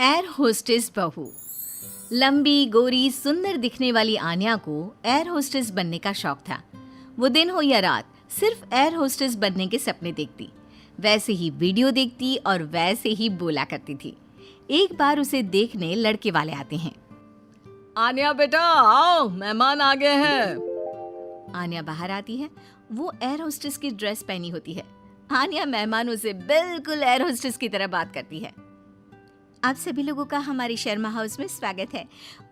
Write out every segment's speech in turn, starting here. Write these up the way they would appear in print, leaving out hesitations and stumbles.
Air hostess बहू। लंबी गोरी सुंदर दिखने वाली आन्या को एयर होस्टेस बनने का शौक था। वो दिन हो या रात सिर्फ एयर होस्टेस बनने के सपने देखती, वैसे ही वीडियो देखती और वैसे ही बोला करती थी। एक बार उसे देखने लड़के वाले आते हैं। आन्या बेटा आओ, मेहमान आ गए हैं। आन्या बाहर आती है। वो एयर होस्टेस की ड्रेस पहनी होती है। आन्या मेहमानों से बिल्कुल एयर होस्टेस की तरह बात करती है। आप सभी लोगों का हमारे शर्मा हाउस में स्वागत है।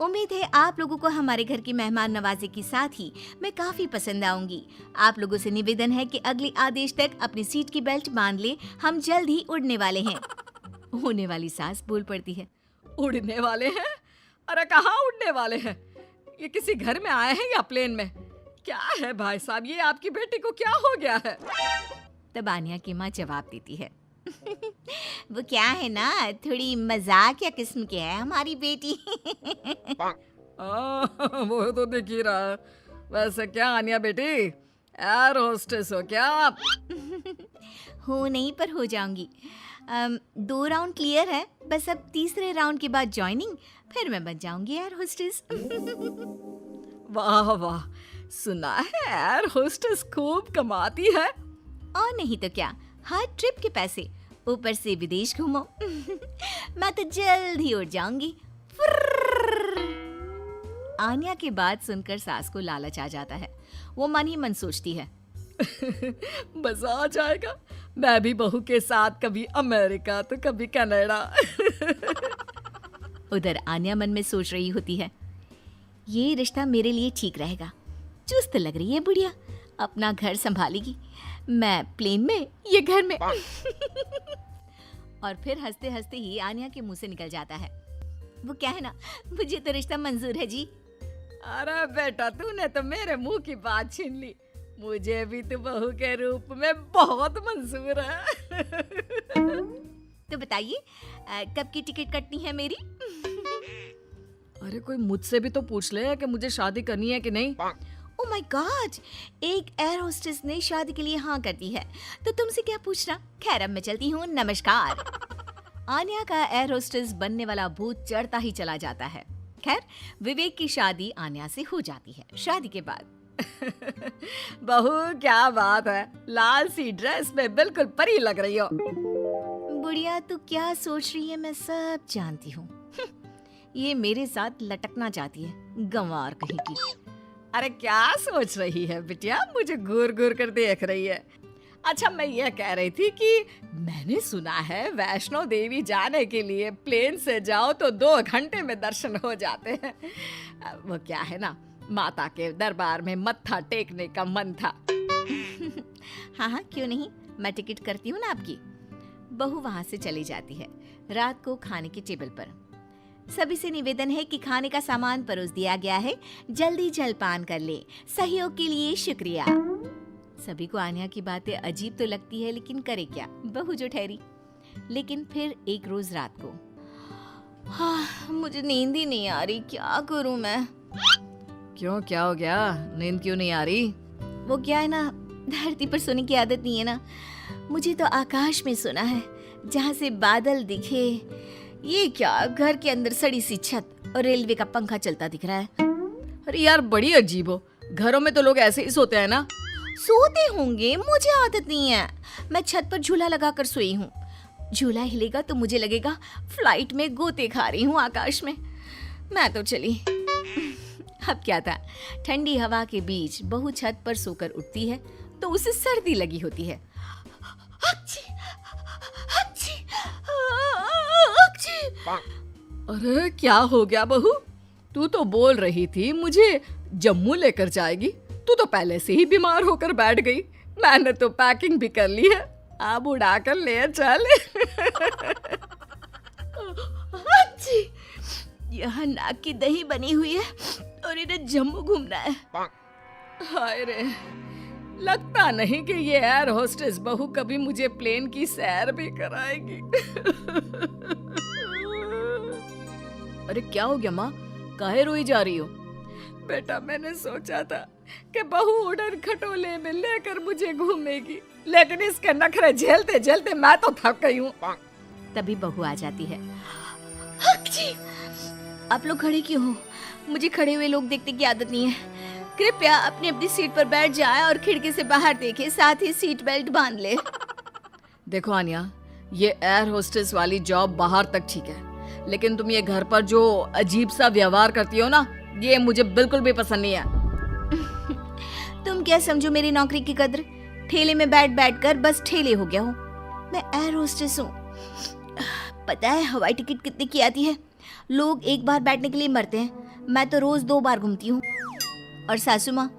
उम्मीद है आप लोगों को हमारे घर की मेहमान नवाजी के साथ ही मैं काफी पसंद आऊंगी। आप लोगों से निवेदन है कि अगले आदेश तक अपनी सीट की बेल्ट बांध ले, हम जल्द ही उड़ने वाले हैं। होने वाली सास बोल पड़ती है। उड़ने वाले हैं? अरे कहाँ उड़ने वाले हैं? ये किसी घर में आए हैं या प्लेन में? क्या है भाई साहब, ये आपकी बेटी को क्या हो गया है? तब आन्या की माँ जवाब देती है। वो क्या है ना, थोड़ी मजाक या किस्म की है हमारी बेटी। वो तो दिख ही रहा है। वैसे क्या आन्या बेटी, एयर होस्टेस हो क्या आप? हो नहीं, पर हो जाऊंगी। 2 राउंड क्लियर है, बस अब तीसरे राउंड के बाद ज्वाइनिंग, फिर मैं बन जाऊंगी एयर होस्टेस। वाह वाह, सुना है एयर होस्टेस खूब कमाती है। और नहीं तो क्या, हर ट्रिप के पैसे, ऊपर से विदेश घूमो। मैं तो जल्द ही उड़ जाऊंगी। आन्या की बात सुनकर सास को लालच आ जाता है। वो मन ही मन सोचती है, मजा आ जाएगा, मैं भी बहू के साथ कभी अमेरिका तो कभी कनाडा। उधर आन्या मन में सोच रही होती है, ये रिश्ता मेरे लिए ठीक रहेगा। चुस्त लग रही है बुढ़िया, अपना घर संभालेगी, मैं प्लेन में, ये घर में। और फिर हंसते हंसते ही आन्या के मुंह से निकल जाता है, वो क्या है ना, मुझे तो रिश्ता मंजूर है जी। अरे बेटा, तूने तो मेरे मुंह की बात छीन ली। मुझे भी तो बहू के रूप में बहुत मंजूर है। तो बताइए कब की टिकट कटनी है मेरी? अरे कोई मुझसे भी तो पूछ ले कि मुझे शादी करनी है कि नहीं। ओह माय गॉड, एक एयर होस्टेस ने शादी के लिए हाँ कर दी है, तो तुमसे क्या पूछना। खैर अब मैं चलती हूँ, नमस्कार। आन्या का एयर होस्टेस बनने वाला भूत चढ़ता ही चला जाता है। खैर विवेक की शादी आन्या से हो जाती है। शादी के बाद बहू क्या बात है, लाल सी ड्रेस में बिल्कुल परी लग रही हो। बुढ़िया तू क्या सोच रही है मैं सब जानती हूँ। ये मेरे साथ लटकना चाहती है, गंवार कहीं की। अरे क्या सोच रही है बिटिया, मुझे घूर घूर कर देख रही है। अच्छा मैं ये कह रही थी कि मैंने सुना है वैष्णो देवी जाने के लिए प्लेन से जाओ तो 2 घंटे में दर्शन हो जाते हैं। वो क्या है ना, माता के दरबार में मत्था टेकने का मन था। हाँ हाँ क्यों नहीं, मैं टिकट करती हूँ ना आपकी। बहू वहाँ से चली जाती है। रात को खाने के टेबल पर सभी से निवेदन है कि खाने का सामान परोस दिया गया है, जल्दी जलपान कर ले। सहयोग के लिए शुक्रिया। सभी को आन्या की बातें अजीब तो लगती है, लेकिन करे क्या, बहू जो ठहरी। लेकिन फिर एक रोज रात को, हाँ मुझे नींद ही नहीं आ रही, क्या करूं मैं। क्यों, क्या हो गया, नींद क्यों नहीं आ रही? वो क्या है ना, धरती पर सोने की आदत नहीं है ना, मुझे तो आकाश में सोना है, जहाँ से बादल दिखे। ये क्या, घर के अंदर सड़ी सी छत और रेलवे का पंखा चलता दिख रहा है। अरे यार बड़ी अजीब हो, घरों में तो लोग ऐसे ही सोते हैं ना। सोते होंगे, मुझे आदत नहीं है। मैं छत पर झूला लगाकर सोई हूँ। झूला हिलेगा तो मुझे लगेगा फ्लाइट में गोते खा रही हूँ आकाश में। मैं तो चली। अब क्या था, ठंडी हवा के बीच बहू छत पर सोकर उठती है तो उसे सर्दी लगी होती है। अरे क्या हो गया बहू, तू तो बोल रही थी मुझे जम्मू लेकर जाएगी, तू तो पहले से ही बीमार होकर बैठ गई। मैंने तो पैकिंग भी कर ली है, अब उड़ा कर ले चल। यहाँ नाक की दही बनी हुई है और इन्हें जम्मू घूमना है। हाय रे, लगता नहीं कि ये एयर होस्टेस बहू कभी मुझे प्लेन की सैर भी कराएगी। अरे क्या हो गया माँ, काहे रोई जा रही हो? बेटा मैंने सोचा था कि बहू उड़न खटोले में लेकर मुझे घूमेगी, लेकिन इसके नखरे झेलते झेलते मैं तो थक गई हूँ। तभी बहू आ जाती है। हक्ची! आप लोग खड़े क्यों हो? मुझे खड़े हुए लोग देखने की आदत नहीं है। कृपया अपनी अपनी सीट पर बैठ जाए और खिड़की से बाहर देखें, साथ ही सीट बेल्ट बांध ले। देखो आन्या, ये एयर होस्टेस वाली जॉब बाहर तक ठीक है, लेकिन तुम ये घर पर जो अजीब सा व्यवहार करती हो ना, ये मुझे बिल्कुल भी पसंद नहीं है। तुम क्या समझो मेरी नौकरी की कद्र? ठेले में बैठ बैठ कर बस ठेले हो गया हूँ। मैं एयर होस्टेस हूँ। पता है हवाई टिकट कितने की आती है? लोग एक बार बैठने के लिए मरते हैं, मैं तो रोज 2 बार घूमती हूँ। और सासू माँ,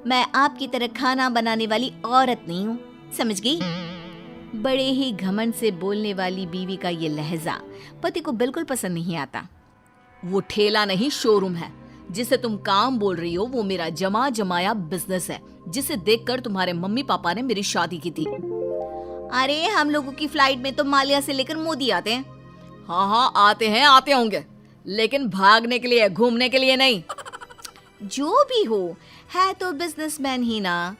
मैं आपकी तरह खाना बनाने वाली औरत नहीं हूँ, समझ गई? बड़े ही घमंड से बोलने वाली बीवी का ये लहजा पति को बिल्कुल पसंद नहीं आता। वो ठेला नहीं, शोरूम है। जिसे तुम काम बोल रही हो वो मेरा जमा जमाया बिजनेस है, जिसे देखकर तुम्हारे मम्मी पापा ने मेरी शादी की थी। अरे हम लोगों की फ्लाइट में तो माल्या से लेकर मोदी आते हैं। हाँ आते होंगे, लेकिन भागने के लिए, घूमने के लिए नहीं। जो भी हो, है तो बिजनेसमैन ही ना।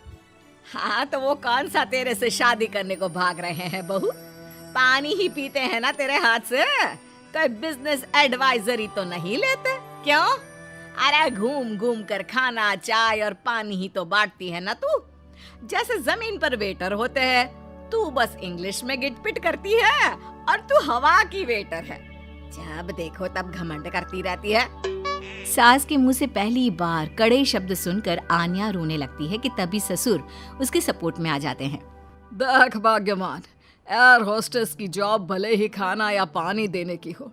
हाँ तो वो कौन सा तेरे से शादी करने को भाग रहे हैं बहू? पानी ही पीते हैं ना तेरे हाथ से, कोई बिजनेस एडवाइजरी तो नहीं लेते क्यों? अरे घूम घूम कर खाना, चाय और पानी ही तो बांटती है ना तू। जैसे जमीन पर वेटर होते हैं, तू बस इंग्लिश में गिटपिट करती है और तू हवा की वेटर है। जब देखो तब घमंड करती रहती है। सास के मुंह से पहली बार कड़े शब्द सुनकर आन्या रोने लगती है कि तभी ससुर उसके सपोर्ट में आ जाते हैं। देख भाग्यवान, एयर होस्टेस की जॉब भले ही खाना या पानी देने की हो,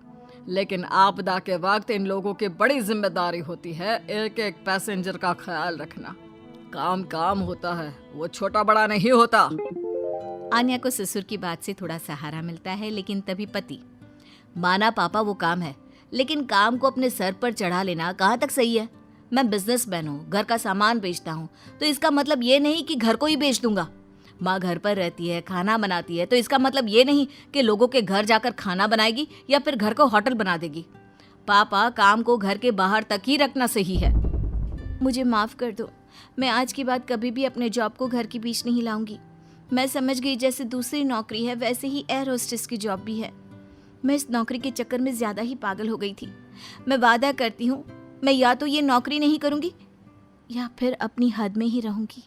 लेकिन आपदा के वक्त इन लोगों की बड़ी जिम्मेदारी होती है एक एक पैसेंजर का ख्याल रखना। काम होता है, वो छोटा बड़ा नहीं होता। आन्या को ससुर की बात से थोड़ा सहारा मिलता है, लेकिन तभी पति, माना पापा वो काम है, लेकिन काम को अपने सर पर चढ़ा लेना कहाँ तक सही है? मैं बिजनेसमैन हूँ, घर का सामान बेचता हूँ, तो इसका मतलब ये नहीं कि घर को ही बेच दूंगा। माँ घर पर रहती है, खाना बनाती है, तो इसका मतलब ये नहीं कि लोगों के घर जाकर खाना बनाएगी या फिर घर को होटल बना देगी। पापा, काम को घर के बाहर तक ही रखना सही है। मुझे माफ कर दो, मैं आज के बाद कभी भी अपने जॉब को घर के बीच नहीं लाऊंगी। मैं समझ गई जैसे दूसरी नौकरी है वैसे ही एयर होस्टेस की जॉब भी है। मैं इस नौकरी के चक्कर में ज्यादा ही पागल हो गई थी। मैं वादा करती हूँ, मैं या तो ये नौकरी नहीं करूँगी या फिर अपनी हद में ही रहूँगी।